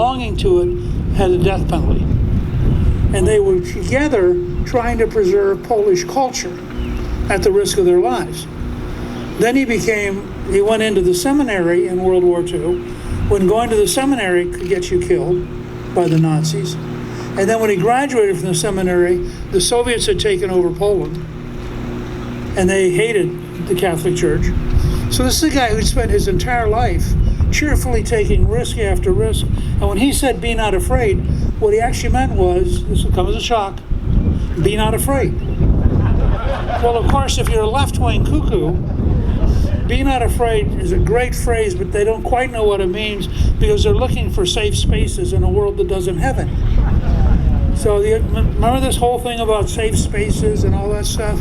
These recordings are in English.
belonging to it had a death penalty. And they were together trying to preserve Polish culture at the risk of their lives. Then he went into the seminary in World War II, when going to the seminary could get you killed by the Nazis. And then when he graduated from the seminary, the Soviets had taken over Poland, and they hated the Catholic Church. So this is a guy who spent his entire life cheerfully taking risk after risk. And when he said, "Be not afraid," what he actually meant was, this will come as a shock, be not afraid. Well, of course, if you're a left-wing cuckoo, be not afraid is a great phrase, but they don't quite know what it means because they're looking for safe spaces in a world that doesn't have any. So remember this whole thing about safe spaces and all that stuff?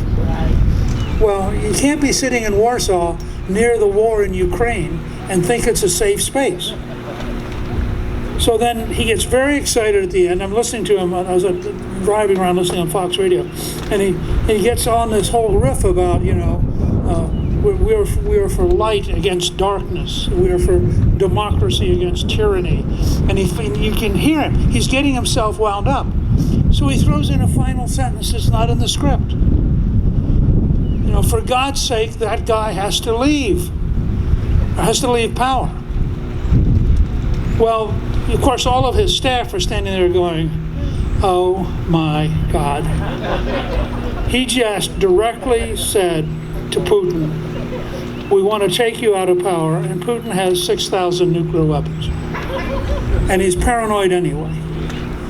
Well, you can't be sitting in Warsaw near the war in Ukraine and think it's a safe space. So then he gets very excited at the end. I'm listening to him. I was driving around listening on Fox Radio, and he gets on this whole riff about, we are for light against darkness. We are for democracy against tyranny. And you can hear him. He's getting himself wound up. So he throws in a final sentence that's not in the script. For God's sake, that guy has to leave. Has to leave power. Well, of course, all of his staff are standing there going, "Oh my God." He just directly said to Putin, "We want to take you out of power," and Putin has 6,000 nuclear weapons. And he's paranoid anyway.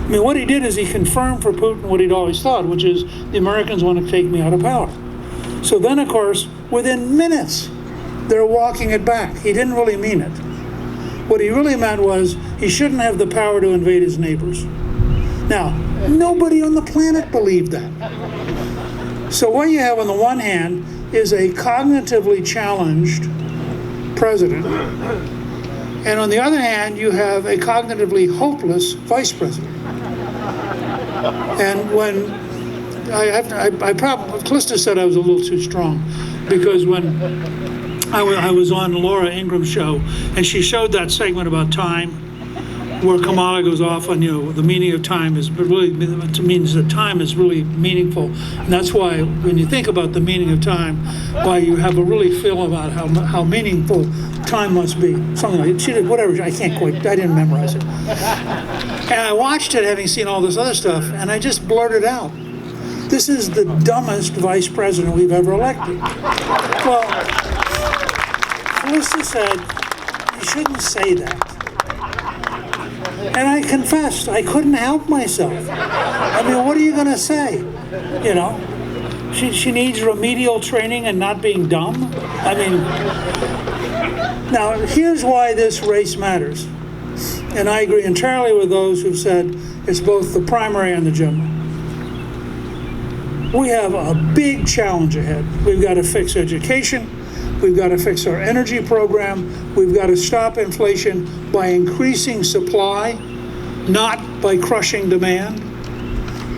I mean, what he did is he confirmed for Putin what he'd always thought, which is the Americans want to take me out of power. So then, of course, within minutes, they're walking it back. He didn't really mean it. What he really meant was he shouldn't have the power to invade his neighbors. Now, nobody on the planet believed that. So what you have on the one hand is a cognitively challenged president, and on the other hand, you have a cognitively hopeless vice president. And when I probably, Calista said I was a little too strong, because when I was on Laura Ingram's show, and she showed that segment about time, where Kamala goes off on, the meaning of time it means that time is really meaningful. And that's why when you think about the meaning of time, why you have a really feel about how meaningful time must be. Something like it. She did whatever, I didn't memorize it. And I watched it having seen all this other stuff, and I just blurted out, "This is the dumbest vice president we've ever elected." Well, Calista said, "You shouldn't say that." And I confessed, I couldn't help myself. I mean, what are you going to say? She needs remedial training and not being dumb. I mean, now here's why this race matters. And I agree entirely with those who've said it's both the primary and the general. We have a big challenge ahead. We've got to fix education. We've got to fix our energy program. We've got to stop inflation by increasing supply, not by crushing demand.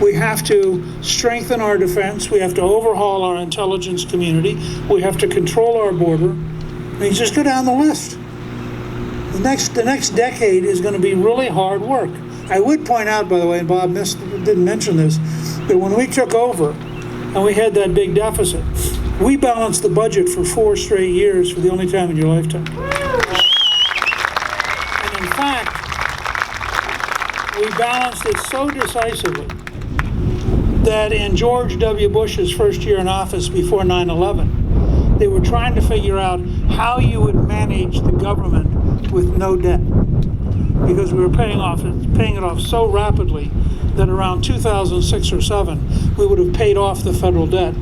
We have to strengthen our defense. We have to overhaul our intelligence community. We have to control our border. I mean, just go down the list. The next decade is going to be really hard work. I would point out, by the way, and Bob didn't mention this, that when we took over and we had that big deficit, we balanced the budget for 4 straight years for the only time in your lifetime. And in fact, we balanced it so decisively that in George W. Bush's first year in office before 9/11, they were trying to figure out how you would manage the government with no debt, because we were paying it off so rapidly that around 2006 or 7, we would have paid off the federal debt.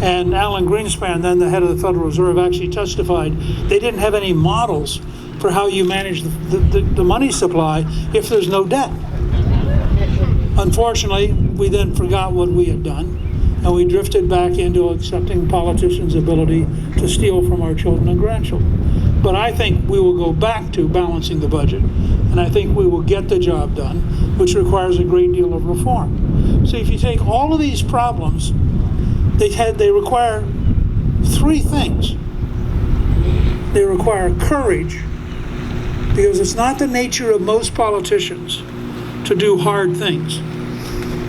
And Alan Greenspan, then the head of the Federal Reserve, actually testified they didn't have any models for how you manage the money supply if there's no debt. Unfortunately, we then forgot what we had done, and we drifted back into accepting politicians' ability to steal from our children and grandchildren. But I think we will go back to balancing the budget, and I think we will get the job done, which requires a great deal of reform. So if you take all of these problems, they require 3 things. They require courage, Because it's not the nature of most politicians to do hard things.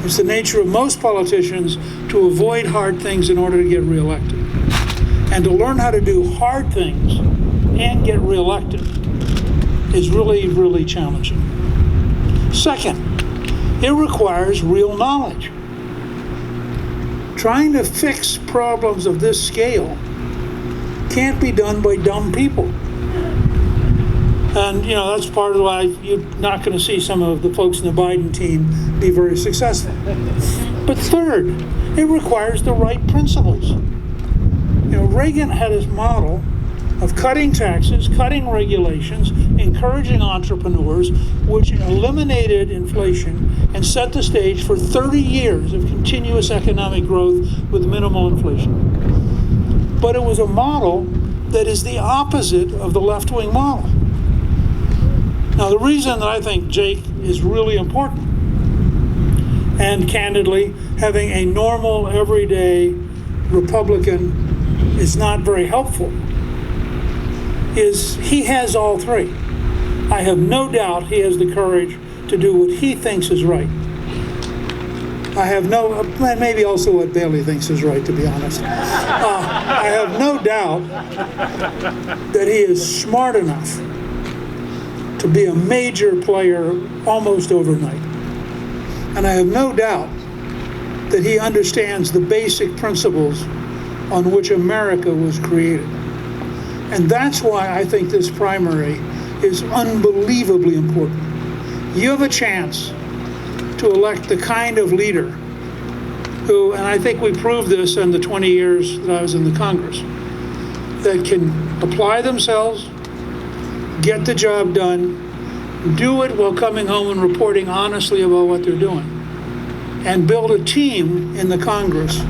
It's the nature of most politicians to avoid hard things in order to get reelected. And to learn how to do hard things and get reelected is really, really challenging. Second, it requires real knowledge. Trying to fix problems of this scale can't be done by dumb people. And, that's part of why you're not going to see some of the folks in the Biden team be very successful. But third, it requires the right principles. Reagan had his model of cutting taxes, cutting regulations, encouraging entrepreneurs, which eliminated inflation and set the stage for 30 years of continuous economic growth with minimal inflation. But it was a model that is the opposite of the left-wing model. Now, the reason that I think Jake is really important, and candidly, having a normal, everyday Republican is not very helpful, is he has all three. I have no doubt he has the courage to do what he thinks is right. Maybe also what Bailey thinks is right, to be honest. I have no doubt that he is smart enough to be a major player almost overnight. And I have no doubt that he understands the basic principles on which America was created. And that's why I think this primary is unbelievably important. You have a chance to elect the kind of leader who, and I think we proved this in the 20 years that I was in the Congress, that can apply themselves, get the job done, do it while coming home and reporting honestly about what they're doing, and build a team in the Congress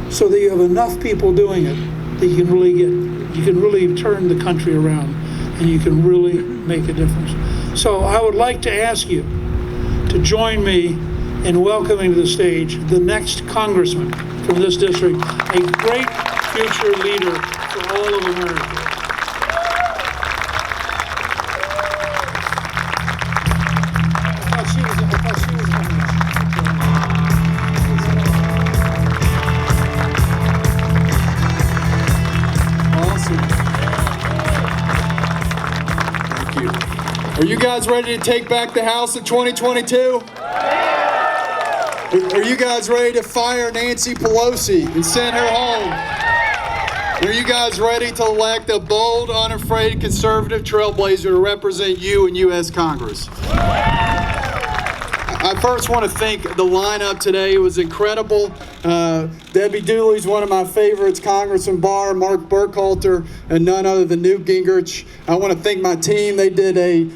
so that you have enough people doing it that you can really turn the country around and you can really make a difference. So I would like to ask you to join me in welcoming to the stage the next congressman from this district, a great future leader for all of America. Are you guys ready to take back the House in 2022? Are you guys ready to fire Nancy Pelosi and send her home? Are you guys ready to elect a bold, unafraid conservative trailblazer to represent you in U.S. Congress? I first want to thank the lineup today. It was incredible. Debbie Dooley's one of my favorites, Congressman Barr, Mark Burkhalter, and none other than Newt Gingrich. I want to thank my team. They did a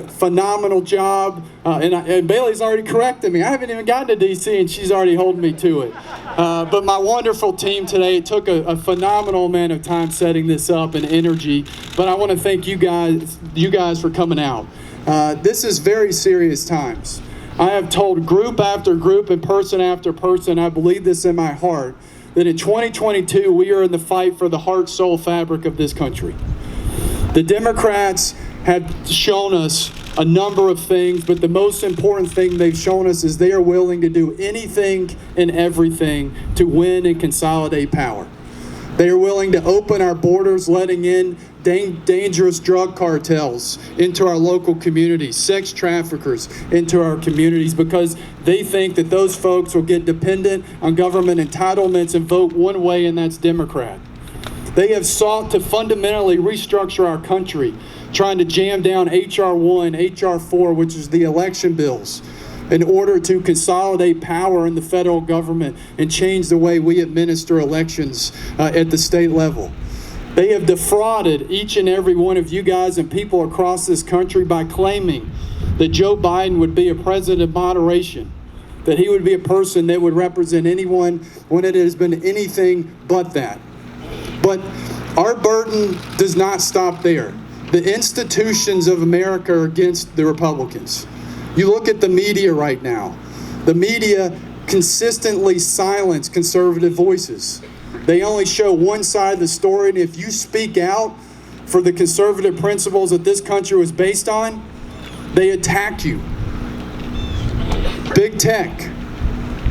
phenomenal job. And Bailey's already corrected me. I haven't even gotten to D.C. and she's already holding me to it. But my wonderful team today, it took a phenomenal amount of time setting this up and energy. But I want to thank you guys for coming out. This is very serious times. I have told group after group and person after person, I believe this in my heart, that in 2022 we are in the fight for the heart, soul, fabric of this country. The Democrats have shown us a number of things, but the most important thing they've shown us is they are willing to do anything and everything to win and consolidate power. They are willing to open our borders, letting in dangerous drug cartels into our local communities, sex traffickers into our communities, because they think that those folks will get dependent on government entitlements and vote one way, and that's Democrat. They have sought to fundamentally restructure our country, trying to jam down H.R. 1, H.R. 4, which is the election bills, in order to consolidate power in the federal government and change the way we administer elections at the state level. They have defrauded each and every one of you guys and people across this country by claiming that Joe Biden would be a president of moderation, that he would be a person that would represent anyone when it has been anything but that. But our burden does not stop there. The institutions of America are against the Republicans. You look at the media right now. The media consistently silence conservative voices. They only show one side of the story, and if you speak out for the conservative principles that this country was based on, they attack you. Big tech.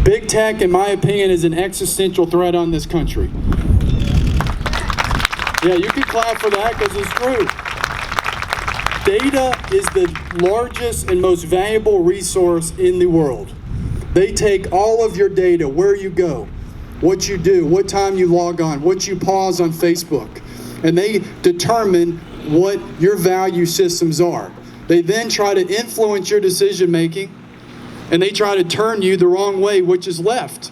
Big tech, in my opinion, is an existential threat on this country. Yeah, you can clap for that because it's true. Data is the largest and most valuable resource in the world. They take all of your data, where you go, what you do, what time you log on, what you pause on Facebook, and they determine what your value systems are. They then try to influence your decision making, and they try to turn you the wrong way, which is left.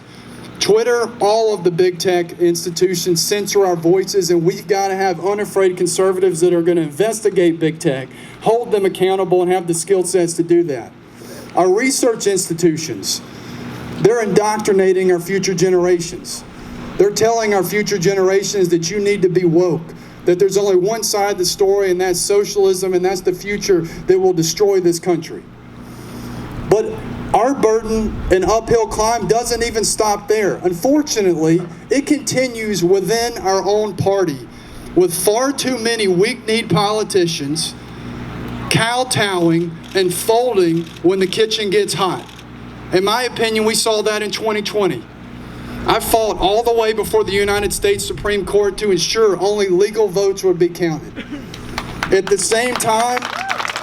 Twitter, all of the big tech institutions censor our voices, and we've got to have unafraid conservatives that are going to investigate big tech, hold them accountable, and have the skill sets to do that. Our research institutions, they're indoctrinating our future generations. They're telling our future generations that you need to be woke, that there's only one side of the story, and that's socialism, and that's the future that will destroy this country. But our burden and uphill climb doesn't even stop there. Unfortunately, it continues within our own party, with far too many weak-kneed politicians kowtowing and folding when the kitchen gets hot. In my opinion, we saw that in 2020. I fought all the way before the United States Supreme Court to ensure only legal votes would be counted. At the same time,